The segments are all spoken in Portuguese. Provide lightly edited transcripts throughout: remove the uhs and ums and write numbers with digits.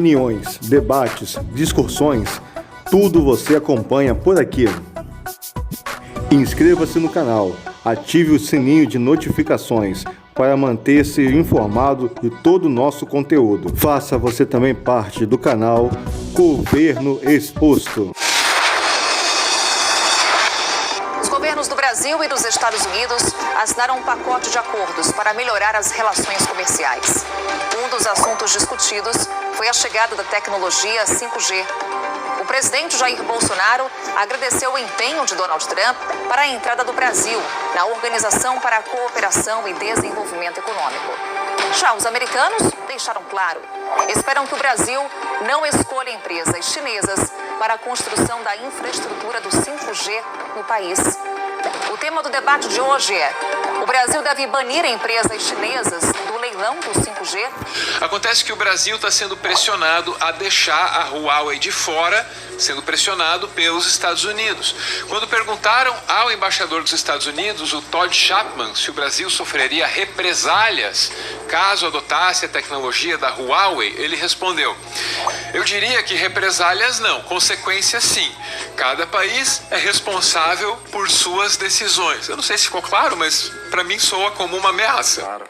Opiniões, debates, discussões, tudo você acompanha por aqui. Inscreva-se no canal, ative o sininho de notificações para manter-se informado de todo o nosso conteúdo. Faça você também parte do canal Governo Exposto. Os governos do Brasil e dos Estados Unidos assinaram um pacote de acordos para melhorar as relações comerciais. Um dos assuntos discutidos foi a chegada da tecnologia 5G. O presidente Jair Bolsonaro agradeceu o empenho de Donald Trump para a entrada do Brasil na Organização para a Cooperação e Desenvolvimento Econômico. Já os americanos deixaram claro, esperam que o Brasil não escolha empresas chinesas para a construção da infraestrutura do 5G no país. O tema do debate de hoje é: o Brasil deve banir empresas chinesas do leilão do 5G? Acontece que o Brasil está sendo pressionado a deixar a Huawei de fora, sendo pressionado pelos Estados Unidos. Quando perguntaram ao embaixador dos Estados Unidos, o Todd Chapman, se o Brasil sofreria represálias caso adotasse a tecnologia da Huawei, ele respondeu: eu diria que represálias não, consequências sim. Cada país é responsável por suas decisões. Eu não sei se ficou claro, mas para mim soa como uma ameaça. Claro.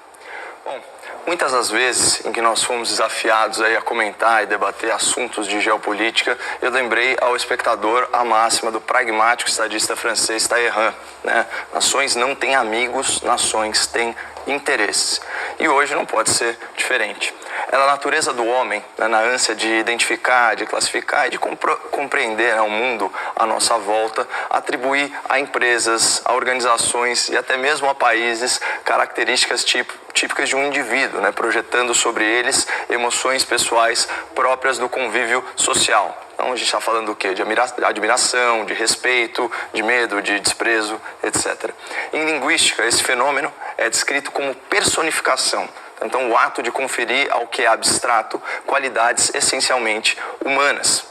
Bom, muitas das vezes em que nós fomos desafiados aí a comentar e debater assuntos de geopolítica, eu lembrei ao espectador a máxima do pragmático estadista francês Talleyrand, né? Nações não têm amigos, nações têm interesses. E hoje não pode ser diferente. É a natureza do homem, né, na ânsia de identificar, de classificar e de compreender, né, o mundo à nossa volta, atribuir a empresas, a organizações e até mesmo a países características típicas de um indivíduo, né, projetando sobre eles emoções pessoais próprias do convívio social. Então a gente está falando do quê? De admiração, de respeito, de medo, de desprezo, etc. Em linguística, esse fenômeno é descrito como personificação. Então, o ato de conferir ao que é abstrato qualidades essencialmente humanas.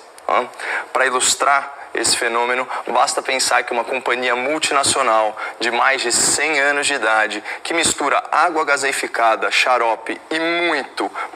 Para ilustrar esse fenômeno, basta pensar que uma companhia multinacional de mais de 100 anos de idade, que mistura água gaseificada, xarope e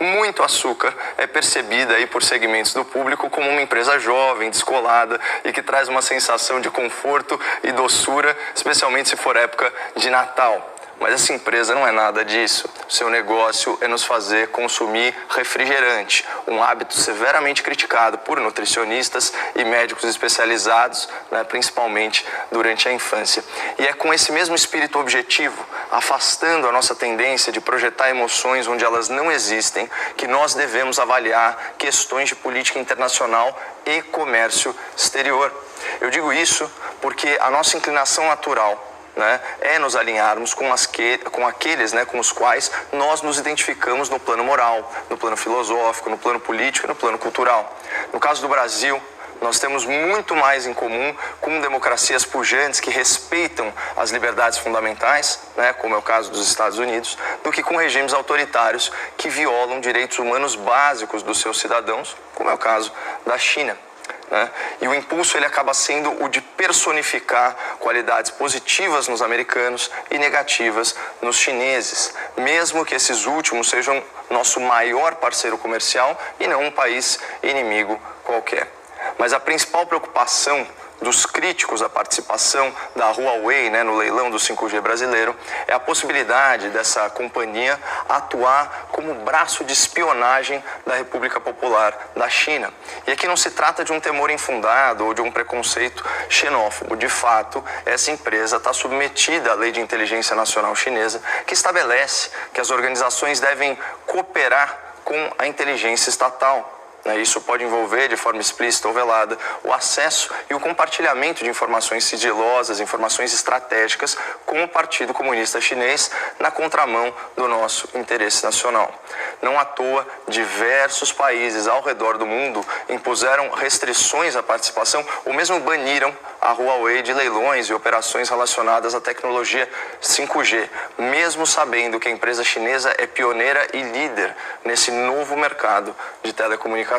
muito açúcar, é percebida aí por segmentos do público como uma empresa jovem, descolada e que traz uma sensação de conforto e doçura, especialmente se for época de Natal. Mas essa empresa não é nada disso. Seu negócio é nos fazer consumir refrigerante, um hábito severamente criticado por nutricionistas e médicos especializados, né, principalmente durante a infância. E é com esse mesmo espírito objetivo, afastando a nossa tendência de projetar emoções onde elas não existem, que nós devemos avaliar questões de política internacional e comércio exterior. Eu digo isso porque a nossa inclinação natural, né, é nos alinharmos com aqueles, né, com os quais nós nos identificamos no plano moral, no plano filosófico, no plano político e no plano cultural. No caso do Brasil, nós temos muito mais em comum com democracias pujantes que respeitam as liberdades fundamentais, né, como é o caso dos Estados Unidos, do que com regimes autoritários que violam direitos humanos básicos dos seus cidadãos, como é o caso da China. E o impulso ele acaba sendo o de personificar qualidades positivas nos americanos e negativas nos chineses, mesmo que esses últimos sejam nosso maior parceiro comercial e não um país inimigo qualquer. Mas a principal preocupação dos críticos à participação da Huawei, né, no leilão do 5G brasileiro, é a possibilidade dessa companhia atuar como braço de espionagem da República Popular da China. E aqui não se trata de um temor infundado ou de um preconceito xenófobo. De fato, essa empresa está submetida à Lei de Inteligência Nacional Chinesa, que estabelece que as organizações devem cooperar com a inteligência estatal. Isso pode envolver, de forma explícita ou velada, o acesso e o compartilhamento de informações sigilosas, informações estratégicas com o Partido Comunista Chinês na contramão do nosso interesse nacional. Não à toa, diversos países ao redor do mundo impuseram restrições à participação ou mesmo baniram a Huawei de leilões e operações relacionadas à tecnologia 5G, mesmo sabendo que a empresa chinesa é pioneira e líder nesse novo mercado de telecomunicações.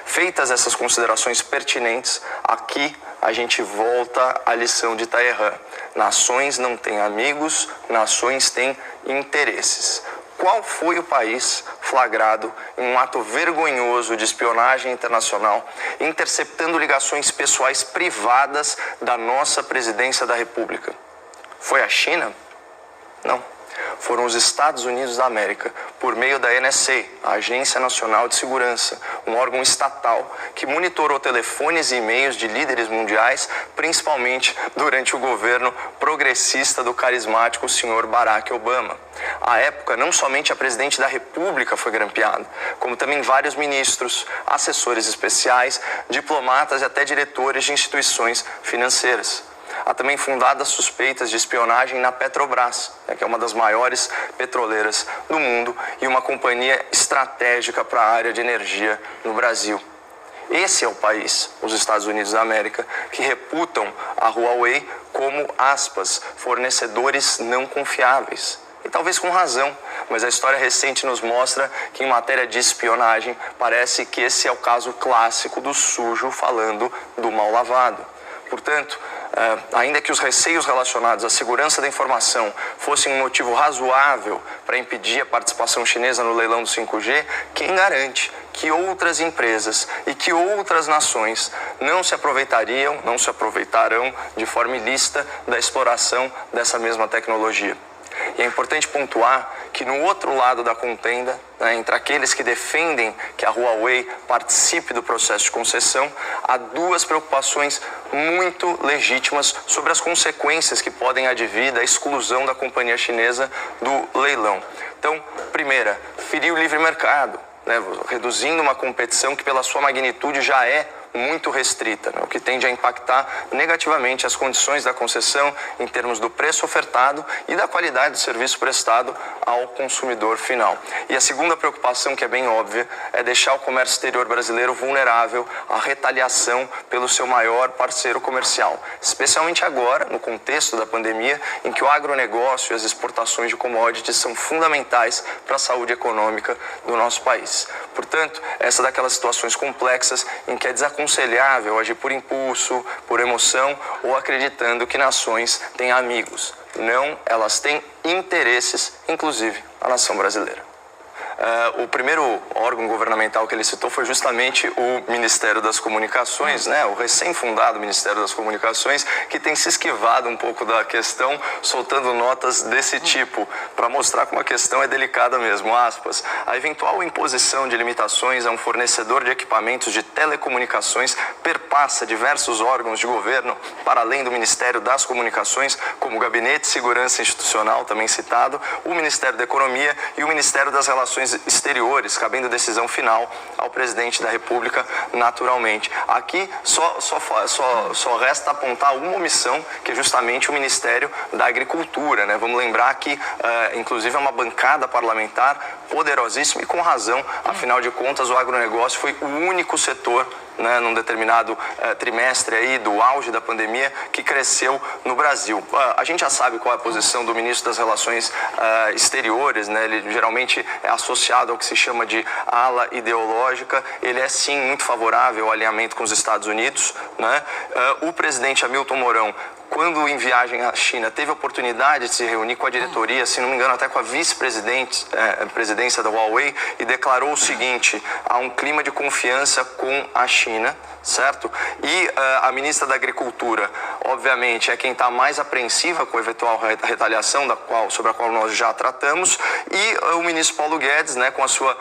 Feitas essas considerações pertinentes, aqui a gente volta à lição de Talleyrand. Nações não têm amigos, nações têm interesses. qual foi o país flagrado em um ato vergonhoso de espionagem internacional, interceptando ligações pessoais privadas da nossa presidência da República? Foi a China? Não. Foram os Estados Unidos da América, por meio da NSA, a Agência Nacional de Segurança, um órgão estatal que monitorou telefones e e-mails de líderes mundiais, principalmente durante o governo progressista do carismático senhor Barack Obama. À época, não somente a presidente da República foi grampeada, como também vários ministros, assessores especiais, diplomatas e até diretores de instituições financeiras. Há também fundadas suspeitas de espionagem na Petrobras, que é uma das maiores petroleiras do mundo e uma companhia estratégica para a área de energia no Brasil. Esse é o país, os Estados Unidos da América, que reputam a Huawei como, aspas, fornecedores não confiáveis. E talvez com razão, mas a história recente nos mostra que em matéria de espionagem parece que esse é o caso clássico do sujo falando do mal lavado. Portanto, ainda que os receios relacionados à segurança da informação fossem um motivo razoável para impedir a participação chinesa no leilão do 5G, quem garante que outras empresas e que outras nações não se aproveitarão de forma ilícita da exploração dessa mesma tecnologia? E é importante pontuar que no outro lado da contenda, entre aqueles que defendem que a Huawei participe do processo de concessão, há duas preocupações muito legítimas sobre as consequências que podem advir da exclusão da companhia chinesa do leilão. Então, primeira, ferir o livre mercado, reduzindo uma competição que pela sua magnitude já é muito restrita, o que tende a impactar negativamente as condições da concessão em termos do preço ofertado e da qualidade do serviço prestado ao consumidor final. E a segunda preocupação, que é bem óbvia, é deixar o comércio exterior brasileiro vulnerável à retaliação pelo seu maior parceiro comercial, especialmente agora, no contexto da pandemia, em que o agronegócio e as exportações de commodities são fundamentais para a saúde econômica do nosso país. Portanto, essa é daquelas situações complexas em que é desaconselhável agir por impulso, por emoção ou acreditando que nações têm amigos. Não, elas têm interesses, inclusive a nação brasileira. O primeiro órgão governamental que ele citou foi justamente o Ministério das Comunicações, o recém-fundado Ministério das Comunicações, que tem se esquivado um pouco da questão, soltando notas desse tipo, para mostrar como a questão é delicada mesmo, aspas. A eventual imposição de limitações a um fornecedor de equipamentos de telecomunicações perpassa diversos órgãos de governo, para além do Ministério das Comunicações, como o Gabinete de Segurança Institucional, também citado, o Ministério da Economia e o Ministério das Relações Exteriores, cabendo decisão final ao presidente da República, naturalmente. Aqui só resta apontar uma omissão, que é justamente o Ministério da Agricultura, Vamos lembrar que, inclusive, é uma bancada parlamentar poderosíssima e com razão, afinal de contas, o agronegócio foi o único setor num determinado trimestre aí do auge da pandemia que cresceu no Brasil. A gente já sabe qual é a posição do ministro das Relações Exteriores, Ele geralmente é associado ao que se chama de ala ideológica. Ele é sim muito favorável ao alinhamento com os Estados Unidos, O presidente Hamilton Mourão, quando em viagem à China, teve a oportunidade de se reunir com a diretoria, se não me engano, até com a vice-presidência da Huawei, e declarou o seguinte: há um clima de confiança com a China, certo? E a ministra da Agricultura, obviamente, é quem está mais apreensiva com a eventual retaliação, sobre a qual nós já tratamos, e o ministro Paulo Guedes, com a sua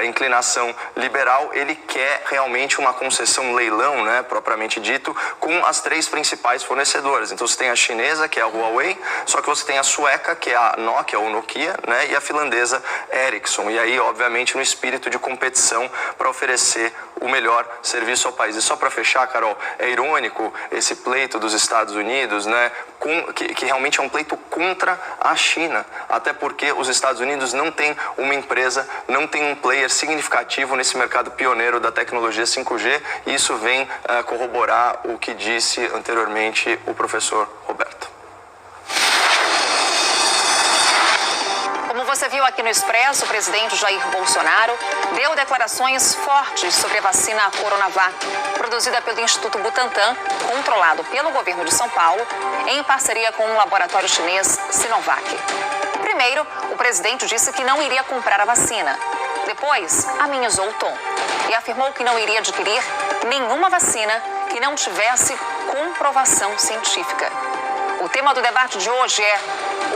inclinação liberal, ele quer realmente uma concessão leilão, propriamente dito, com as três principais fornecedoras. Então você tem a chinesa, que é a Huawei, só que você tem a sueca, que é a Nokia ou Nokia, e a finlandesa Ericsson. E aí, obviamente, no espírito de competição para oferecer o melhor serviço ao país. E só para fechar, Carol, é irônico esse pleito dos Estados Unidos, que realmente é um pleito contra a China, até porque os Estados Unidos não têm uma empresa, não tem um player significativo nesse mercado pioneiro da tecnologia 5G, e isso vem corroborar o que disse anteriormente o professor Roberto. Como você viu aqui no Expresso, o presidente Jair Bolsonaro deu declarações fortes sobre a vacina Coronavac, produzida pelo Instituto Butantan, controlado pelo governo de São Paulo, em parceria com o laboratório chinês Sinovac. Primeiro, Primeiro, o presidente disse que não iria comprar a vacina. Depois, amenizou o tom e afirmou que não iria adquirir nenhuma vacina que não tivesse comprovação científica. O tema do debate de hoje é: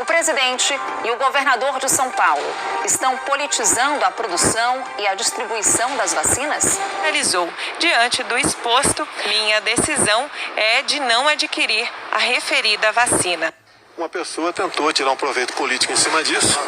o presidente e o governador de São Paulo estão politizando a produção e a distribuição das vacinas? Realizou. Diante do exposto, minha decisão é de não adquirir a referida vacina. Uma pessoa tentou tirar um proveito político em cima disso.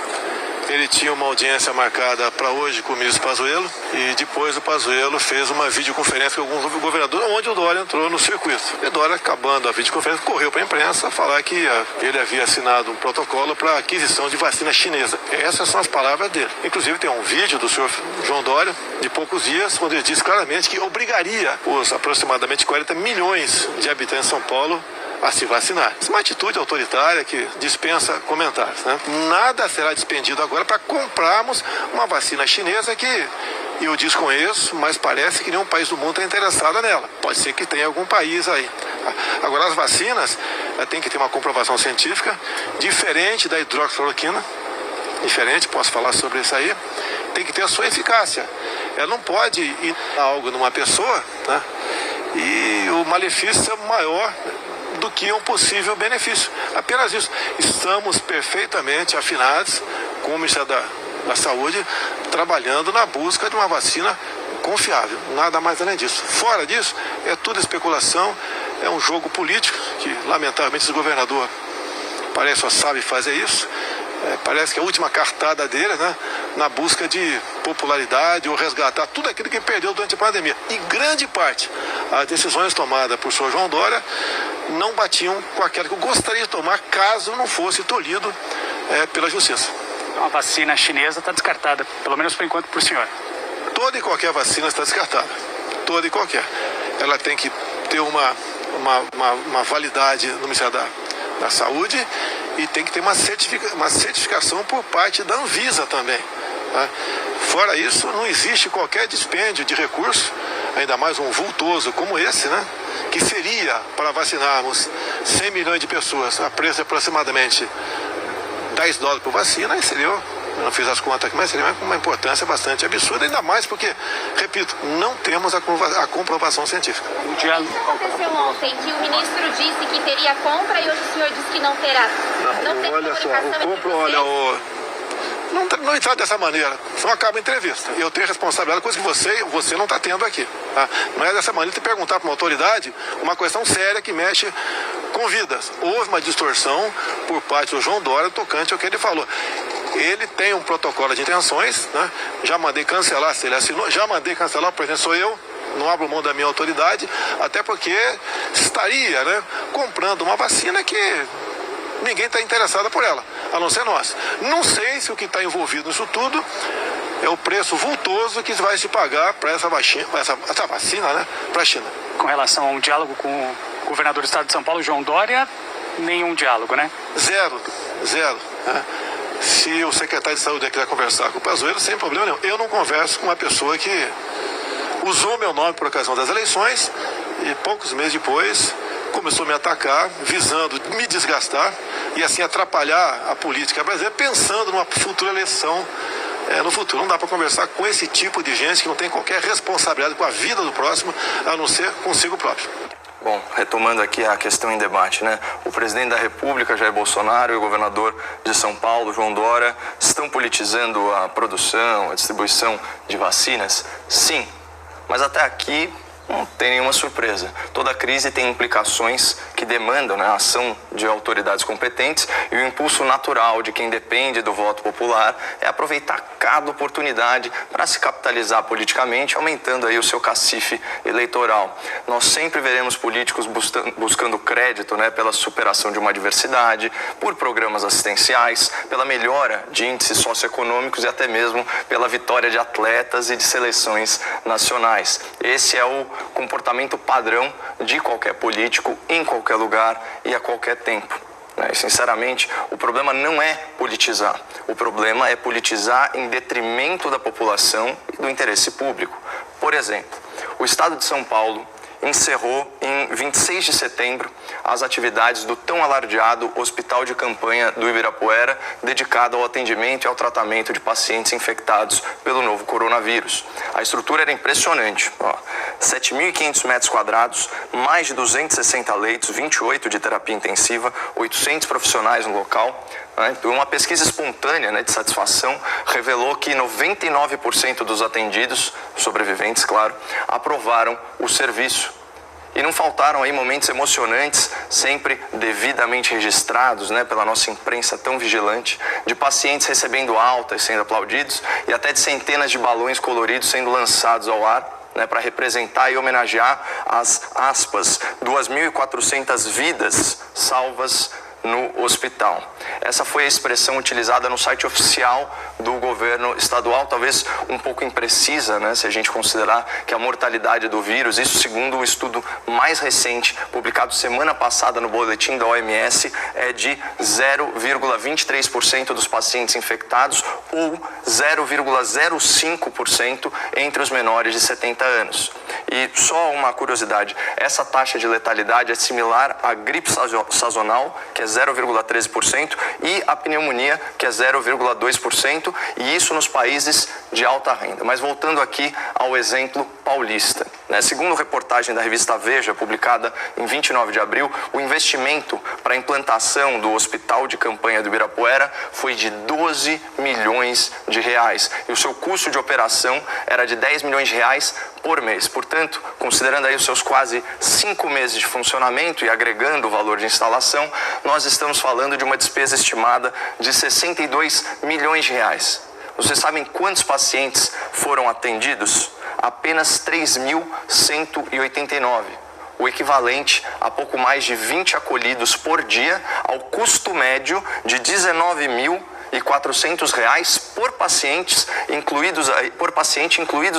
Ele tinha uma audiência marcada para hoje com o ministro Pazuello e depois o Pazuello fez uma videoconferência com o governador, onde o Dória entrou no circuito. E Dória, acabando a videoconferência, correu para a imprensa falar que ele havia assinado um protocolo para aquisição de vacina chinesa. Essas são as palavras dele. Inclusive tem um vídeo do senhor João Dória, de poucos dias, onde ele diz claramente que obrigaria os aproximadamente 40 milhões de habitantes de São Paulo a se vacinar. Isso é uma atitude autoritária que dispensa comentários, né? Nada será despendido agora para comprarmos uma vacina chinesa que eu desconheço, mas parece que nenhum país do mundo está interessado nela. Pode ser que tenha algum país aí. Agora, as vacinas têm que ter uma comprovação científica diferente da hidroxicloroquina. Diferente, posso falar sobre isso aí. Tem que ter a sua eficácia. Ela não pode ir algo numa pessoa, né? E o malefício é maior do que um possível benefício. Apenas isso. Estamos perfeitamente afinados com o Ministério da Saúde, trabalhando na busca de uma vacina confiável. Nada mais além disso. Fora disso, é tudo especulação, é um jogo político, que lamentavelmente esse governador parece só sabe fazer isso. Parece que a última cartada dele, né, na busca de popularidade ou resgatar tudo aquilo que perdeu durante a pandemia. E grande parte das decisões tomadas por senhor João Dória não batiam com aquela que eu gostaria de tomar caso não fosse tolhido pela justiça. A vacina chinesa está descartada, pelo menos por enquanto, por senhor. Toda e qualquer vacina está descartada. Toda e qualquer. Ela tem que ter uma validade no Ministério da Saúde e tem que ter uma certificação por parte da Anvisa também. Tá? Fora isso, não existe qualquer dispêndio de recurso, ainda mais um vultoso como esse, né? Que seria para vacinarmos 100 milhões de pessoas a preço de aproximadamente $10 por vacina, e seria, eu não fiz as contas aqui, mas seria uma importância bastante absurda, ainda mais porque, repito, não temos a comprovação científica. O que aconteceu ontem, que o ministro disse que teria compra e hoje o senhor disse que não terá? Não tem olha só, não entrar dessa maneira, só acaba a entrevista. Eu tenho responsabilidade, coisa que você não está tendo aqui. Tá? Não é dessa maneira de perguntar para uma autoridade uma questão séria que mexe com vidas. Houve uma distorção por parte do João Dória tocante ao que ele falou. Ele tem um protocolo de intenções, né? Já mandei cancelar, se ele assinou, já mandei cancelar, por exemplo, sou eu. Não abro mão da minha autoridade, até porque estaria, né, comprando uma vacina que ninguém está interessado por ela, a não ser nós. Não sei se o que está envolvido nisso tudo é o preço vultoso que vai se pagar para essa vacina, né, para a China. Com relação a um diálogo com o governador do estado de São Paulo, João Dória, nenhum diálogo, né? Zero. Né? Se o secretário de saúde quiser conversar com o Pazuello, sem problema nenhum. Eu não converso com uma pessoa que usou meu nome por ocasião das eleições e poucos meses depois começou a me atacar, visando me desgastar e assim atrapalhar a política brasileira, pensando numa futura eleição no futuro. Não dá para conversar com esse tipo de gente que não tem qualquer responsabilidade com a vida do próximo, a não ser consigo próprio. Bom, retomando aqui a questão em debate, né? O presidente da República, Jair Bolsonaro, e o governador de São Paulo, João Dória, estão politizando a produção, a distribuição de vacinas? Sim, mas até aqui não tem nenhuma surpresa. Toda crise tem implicações que demandam, né, a ação de autoridades competentes, e o impulso natural de quem depende do voto popular é aproveitar cada oportunidade para se capitalizar politicamente, aumentando aí o seu cacife eleitoral. Nós sempre veremos políticos buscando crédito, né, pela superação de uma adversidade, por programas assistenciais, pela melhora de índices socioeconômicos e até mesmo pela vitória de atletas e de seleções nacionais. Esse é o comportamento padrão de qualquer político, em qualquer lugar e a qualquer tempo. E, sinceramente, o problema não é politizar. O problema é politizar em detrimento da população e do interesse público. Por exemplo, o Estado de São Paulo encerrou em 26 de setembro as atividades do tão alardeado Hospital de Campanha do Ibirapuera, dedicado ao atendimento e ao tratamento de pacientes infectados pelo novo coronavírus. A estrutura era impressionante, 7.500 metros quadrados, mais de 260 leitos, 28 de terapia intensiva, 800 profissionais no local. Uma pesquisa espontânea de satisfação revelou que 99% dos atendidos, sobreviventes, claro, aprovaram o serviço. E não faltaram aí momentos emocionantes, sempre devidamente registrados pela nossa imprensa tão vigilante, de pacientes recebendo alta e sendo aplaudidos, e até de centenas de balões coloridos sendo lançados ao ar, para representar e homenagear as, aspas, 2.400 vidas salvas no hospital. Essa foi a expressão utilizada no site oficial do governo estadual, talvez um pouco imprecisa, se a gente considerar que a mortalidade do vírus, isso segundo um estudo mais recente, publicado semana passada no boletim da OMS, é de 0,23% dos pacientes infectados ou 0,05% entre os menores de 70 anos. E só uma curiosidade, essa taxa de letalidade é similar à gripe sazonal, que é 0,13%, e a pneumonia, que é 0,2%, e isso nos países de alta renda. Mas voltando aqui ao exemplo paulista. Segundo reportagem da revista Veja, publicada em 29 de abril, o investimento para a implantação do Hospital de Campanha do Ibirapuera foi de 12 milhões de reais. E o seu custo de operação era de 10 milhões de reais por mês. Portanto, considerando aí os seus quase 5 meses de funcionamento e agregando o valor de instalação, nós estamos falando de uma despesa estimada de 62 milhões de reais. Vocês sabem quantos pacientes foram atendidos? Apenas 3.189. O equivalente a pouco mais de 20 acolhidos por dia, ao custo médio de R$ 19.400 por paciente, incluídos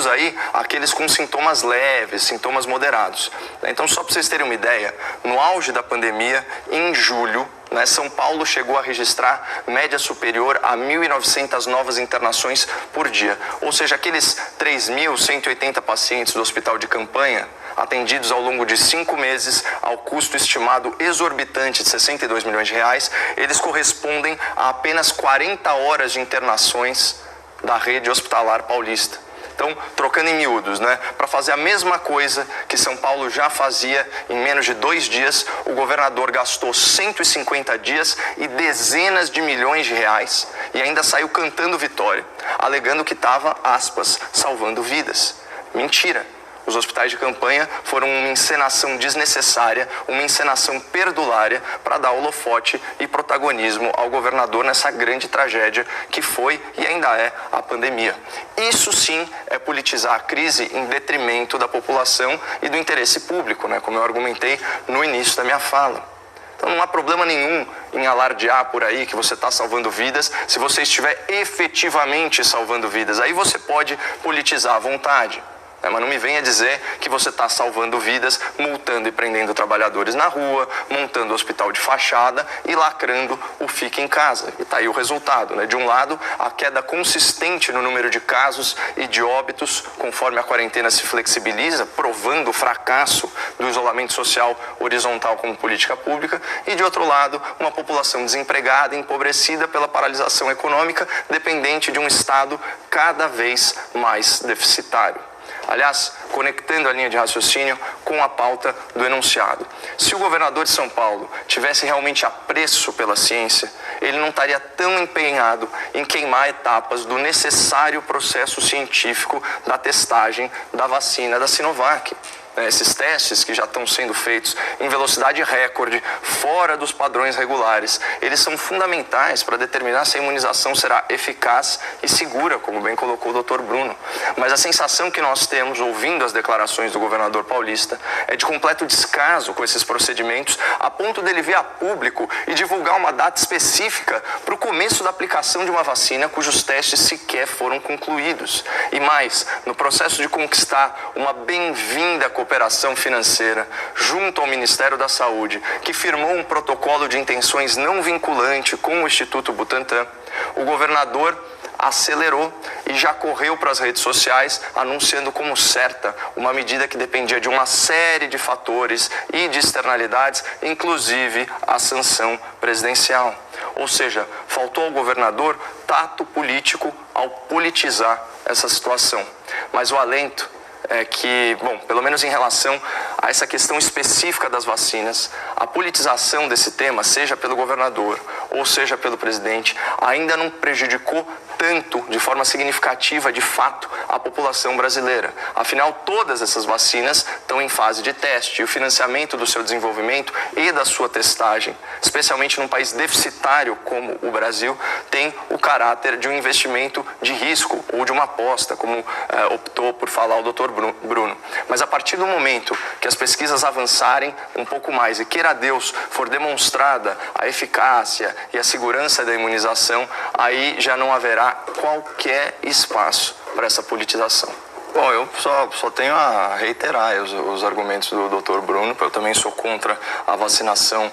aí aqueles com sintomas leves, sintomas moderados. Então, só para vocês terem uma ideia, no auge da pandemia, em julho, São Paulo chegou a registrar média superior a 1.900 novas internações por dia. Ou seja, aqueles 3.180 pacientes do hospital de campanha, atendidos ao longo de 5 meses, ao custo estimado exorbitante de 62 milhões de reais, eles correspondem a apenas 40 horas de internações da rede hospitalar paulista. Então, trocando em miúdos, para fazer a mesma coisa que São Paulo já fazia em menos de 2 dias, o governador gastou 150 dias e dezenas de milhões de reais e ainda saiu cantando vitória, alegando que estava, aspas, salvando vidas. Mentira! Os hospitais de campanha foram uma encenação desnecessária, uma encenação perdulária para dar holofote e protagonismo ao governador nessa grande tragédia que foi e ainda é a pandemia. Isso sim é politizar a crise em detrimento da população e do interesse público, como eu argumentei no início da minha fala. Então não há problema nenhum em alardear por aí que você está salvando vidas se você estiver efetivamente salvando vidas. Aí você pode politizar à vontade. Mas não me venha dizer que você está salvando vidas, multando e prendendo trabalhadores na rua, montando hospital de fachada e lacrando o fique em casa. E está aí o resultado, De um lado, a queda consistente no número de casos e de óbitos, conforme a quarentena se flexibiliza, provando o fracasso do isolamento social horizontal como política pública. E de outro lado, uma população desempregada e empobrecida pela paralisação econômica, dependente de um Estado cada vez mais deficitário. Aliás, conectando a linha de raciocínio com a pauta do enunciado. Se o governador de São Paulo tivesse realmente apreço pela ciência, ele não estaria tão empenhado em queimar etapas do necessário processo científico da testagem da vacina da Sinovac. Esses testes que já estão sendo feitos em velocidade recorde, fora dos padrões regulares, eles são fundamentais para determinar se a imunização será eficaz e segura, como bem colocou o Dr. Bruno. Mas a sensação que nós temos, ouvindo as declarações do governador paulista, é de completo descaso com esses procedimentos, a ponto dele vir a público e divulgar uma data específica para o começo da aplicação de uma vacina cujos testes sequer foram concluídos. E mais, no processo de conquistar uma bem-vinda cooperação financeira junto ao Ministério da Saúde, que firmou um protocolo de intenções não vinculante com o Instituto Butantan, o governador acelerou e já correu para as redes sociais anunciando como certa uma medida que dependia de uma série de fatores e de externalidades, inclusive a sanção presidencial. Ou seja, faltou ao governador tato político ao politizar essa situação. Mas o alento é que, bom, pelo menos em relação a essa questão específica das vacinas, a politização desse tema, seja pelo governador ou seja pelo presidente, ainda não prejudicou tanto, de forma significativa, de fato, a população brasileira. Afinal, todas essas vacinas estão em fase de teste e o financiamento do seu desenvolvimento e da sua testagem, especialmente num país deficitário como o Brasil, tem o caráter de um investimento de risco ou de uma aposta, como optou por falar o Dr. Bruno. Mas a partir do momento que as pesquisas avançarem um pouco mais e, queira Deus, for demonstrada a eficácia e a segurança da imunização, aí já não haverá qualquer espaço para essa politização. Bom, eu só tenho a reiterar os argumentos do Dr. Bruno. Eu também sou contra a vacinação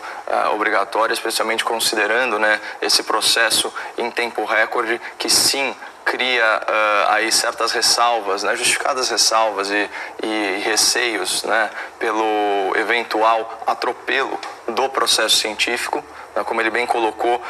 obrigatória, especialmente considerando, né, esse processo em tempo recorde, que sim cria aí certas ressalvas, né, justificadas ressalvas e receios, né, pelo eventual atropelo do processo científico. Como ele bem colocou,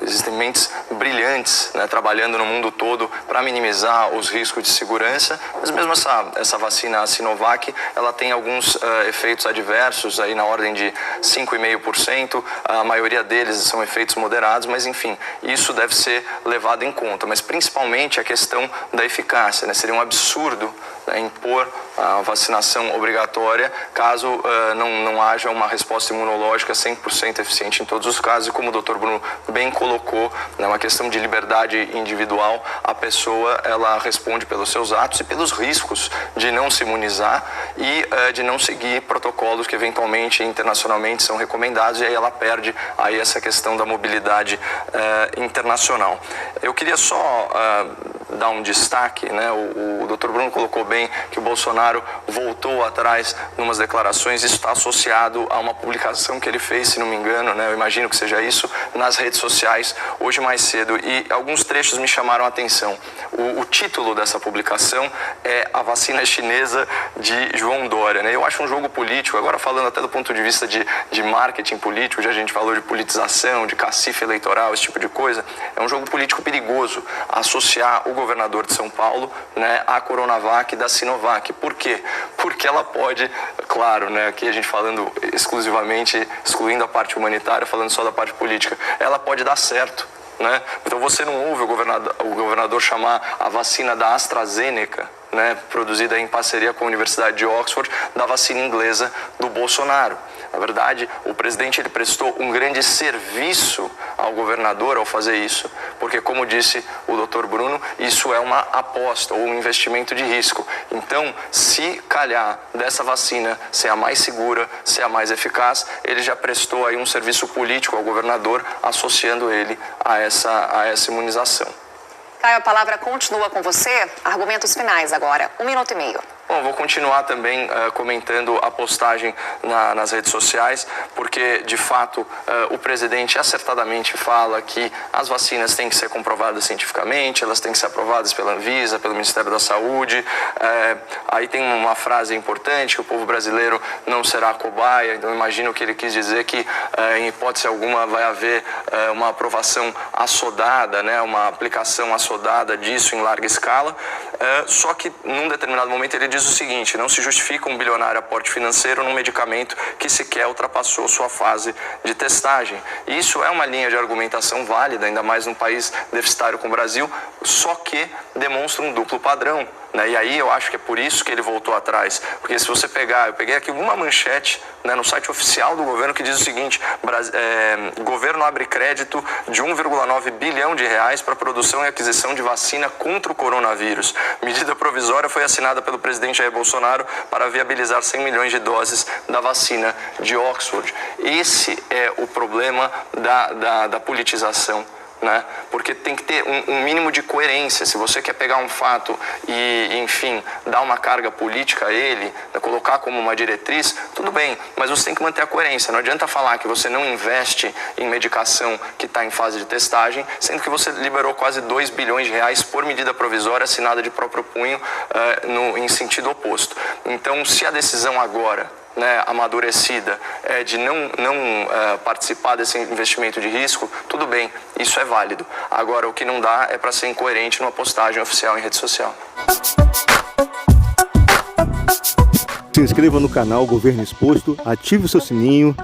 existem mentes brilhantes, né, trabalhando no mundo todo para minimizar os riscos de segurança, mas mesmo essa vacina, a Sinovac, ela tem alguns efeitos adversos aí na ordem de 5,5%, a maioria deles são efeitos moderados, mas enfim, isso deve ser levado em conta, mas principalmente a questão da eficácia, né? Seria um absurdo, né, impor a vacinação obrigatória caso não haja uma resposta imunológica 100% eficiente em todos os casos, e como o Dr. Bruno bem colocou, né, uma questão de liberdade individual, a pessoa ela responde pelos seus atos e pelos riscos de não se imunizar e de não seguir protocolos que eventualmente internacionalmente são recomendados, e aí ela perde aí essa questão da mobilidade internacional. Eu queria só dar um destaque, né? O Dr. Bruno colocou bem que o Bolsonaro voltou atrás em umas declarações. Isso está associado a uma publicação que ele fez, se não me engano, né? Eu imagino que seja isso, nas redes sociais hoje mais cedo, e alguns trechos me chamaram a atenção. O título dessa publicação é A Vacina Chinesa de João Dória, né? Eu acho um jogo político, agora falando até do ponto de vista de marketing político, já a gente falou de politização, de cacife eleitoral, esse tipo de coisa, é um jogo político perigoso associar o governador de São Paulo, né, à Coronavac da Sinovac. Por quê? Porque ela pode, claro, né, aqui a gente falando exclusivamente, excluindo a parte humanitária, falando só da parte política, ela pode dar certo, né? Então você não ouve o governador chamar a vacina da AstraZeneca, né, produzida em parceria com a Universidade de Oxford, da vacina inglesa do Bolsonaro. Na verdade, o presidente ele prestou um grande serviço ao governador ao fazer isso, porque, como disse o Dr. Bruno, isso é uma aposta ou um investimento de risco. Então, se calhar dessa vacina ser a mais segura, ser a mais eficaz, ele já prestou aí um serviço político ao governador, associando ele a essa imunização. Caio, a palavra continua com você. Argumentos finais agora, 1 minuto e meio. Bom, vou continuar também comentando a postagem nas redes sociais, porque, de fato, o presidente acertadamente fala que as vacinas têm que ser comprovadas cientificamente, elas têm que ser aprovadas pela Anvisa, pelo Ministério da Saúde. Aí tem uma frase importante, que o povo brasileiro não será cobaia, então imagino que ele quis dizer que, em hipótese alguma, vai haver uma aprovação assodada, né, uma aplicação assodada disso em larga escala, só que, num determinado momento, ele diz o seguinte: não se justifica um bilionário aporte financeiro num medicamento que sequer ultrapassou sua fase de testagem. E isso é uma linha de argumentação válida, ainda mais num país deficitário como o Brasil, só que demonstra um duplo padrão, né? E aí eu acho que é por isso que ele voltou atrás, porque se você pegar, eu peguei aqui uma manchete, né, no site oficial do governo, que diz o seguinte: governo abre crédito de 1,9 bilhão de reais para produção e aquisição de vacina contra o coronavírus. Medida provisória foi assinada pelo presidente Jair Bolsonaro para viabilizar 100 milhões de doses da vacina de Oxford. Esse é o problema da politização, né? Porque tem que ter um mínimo de coerência. Se você quer pegar um fato e, enfim, dar uma carga política a ele, colocar como uma diretriz, tudo bem, mas você tem que manter a coerência. Não adianta falar que você não investe em medicação que está em fase de testagem, sendo que você liberou quase 2 bilhões de reais por medida provisória assinada de próprio punho em sentido oposto. Então, se a decisão agora, né, amadurecida, de não participar desse investimento de risco, tudo bem, isso é válido. Agora, o que não dá é para ser incoerente numa postagem oficial em rede social. Se inscreva no canal Governo Exposto, ative o seu sininho,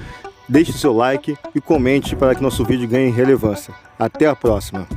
deixe seu like e comente para que nosso vídeo ganhe relevância. Até a próxima!